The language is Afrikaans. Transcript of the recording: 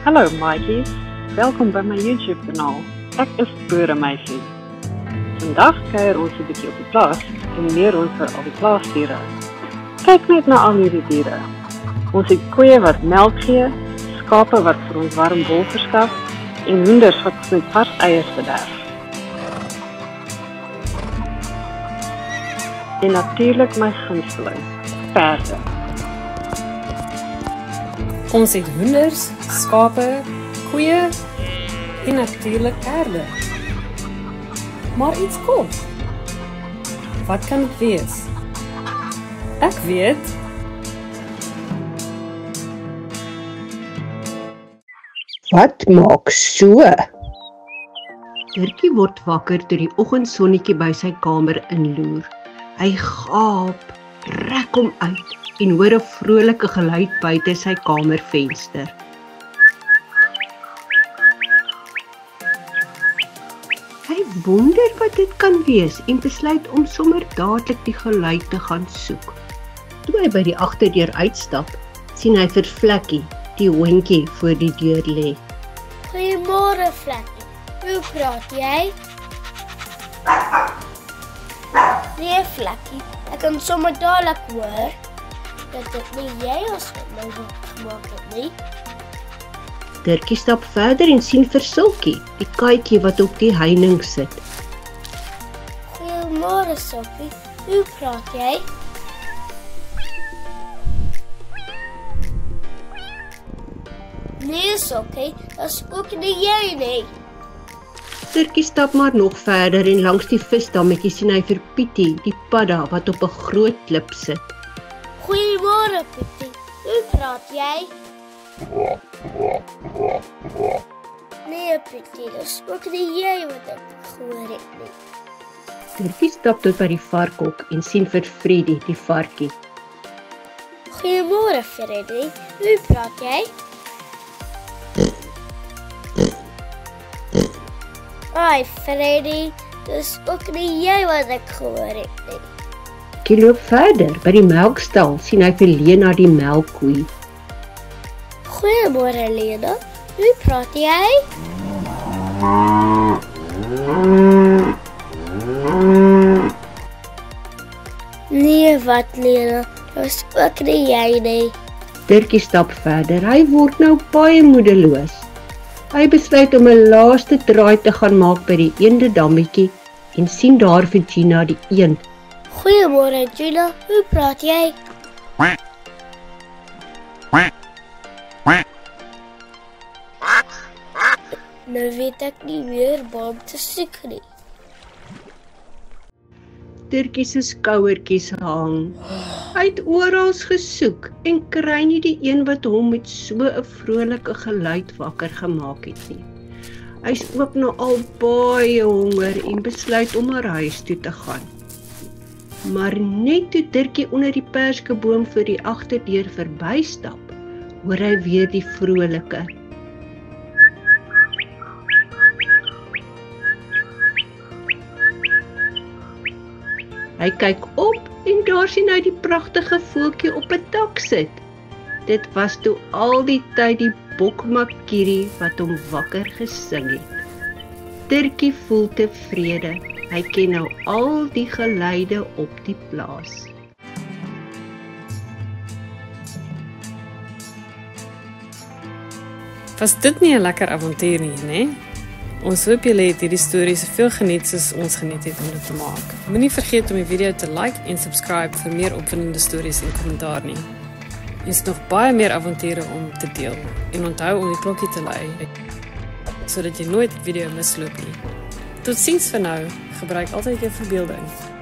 Hallo maatjies, welkom by my YouTube kanaal. Ek is Boeremeisie. Vandag kuier ons 'n bietjie op die plaas en leer ons vir al die plaasdiere. Kyk net na al hierdie diere. Ons het koeie wat melk gee, skape wat vir ons warm wol verskaf en hoenders wat ons met vars eiers bederf. En natuurlik my gunsteling, perde. Ons het hoenders, skape, koeie en natuurlik perde. Maar iets kom. Wat kan dit wees? Ek weet. Wat maak so? Dirkie word wakker toe die oggendsonnetjie by sy kamer inloer. Hy gaap, rek hom uit en hoor 'n vrolike geluid buite sy kamervenster. Hy wonder wat dit kan wees en besluit om sommer dadelik die geluid te gaan soek. Toe hy by die agterdeur uitstap, sien hy vir Vlekkie, die hondjie voor die deur lê. Goeiemôre Vlekkie, hoe praat jy? Nee Vlekkie, ek kan sommer dadelik hoor dat dit nie jy is wat my wakker gemaak het nie. Dirkie stap verder en sien vir Silkie, die katjie wat op die heining sit. Goeiemôre Silkie, hoe praat jy? Nee Silkie, dat is ook nie jy nie. Dirkie stap maar nog verder en langs die visdammetjie sien hy vir Pietie, die padda wat op 'n groot klip sit. Goeiemôre Pietie, hoe praat jy? Nee Pietie, dat is ook nie jy wat ek gehoor het nie. Dirkie stap tot by die varkhok en sien vir Freddy, die varkie. Goeiemôre Freddy, hoe praat jy? Ai Freddy, dis ook nie jy wat ek gehoor het nie. Dirkie loop verder, by die melkstal sien hy vir Lena, die melkkoe. Goeiemôre Lena, hoe praat jy? Nee wat Lena, dis ook nie jy nie. Dirkie stap verder, hy word nou baie moedeloos. Hy besluit om 'n laaste draai te gaan maak by die eendedammetjie en sien daar vir Gina, die eend. Goeiemôre Gina, hoe praat jy? Nou weet ek nie meer waar om te soek nie. Dirkie se skouertjies hang. Hy het oral gesoek en kry nie die een wat hom met so 'n vrolike geluid wakker gemaak het nie. Hy's ook nou al baie honger en besluit om na huis toe te gaan. Maar net toe Dirkie onder die perskeboom voor die agterdeur verbystap, hoor hy weer die vrolike. Hy kyk op en daar sien hy die pragtige voeltjie op 'n dak sit. Dit was toe al die tyd die bokmakierie wat hom wakker gesing het. Dirkie voel tevrede. Hy ken nou al die geluide op die plaas. Was dit nie 'n lekker avontuur nie, né? Ons hoop julle het hierdie storie soveel geniet soos ons geniet het om dit te maak. Moenie vergeet om die video te like en subscribe vir meer opwindende stories en kommentaar nie. Ons het nog baie meer avonture om te deel. En onthou om die klokkie te lui, sodat jy nooit 'n video misloop nie. Totsiens vir nou, gebruik altyd jou verbeelding.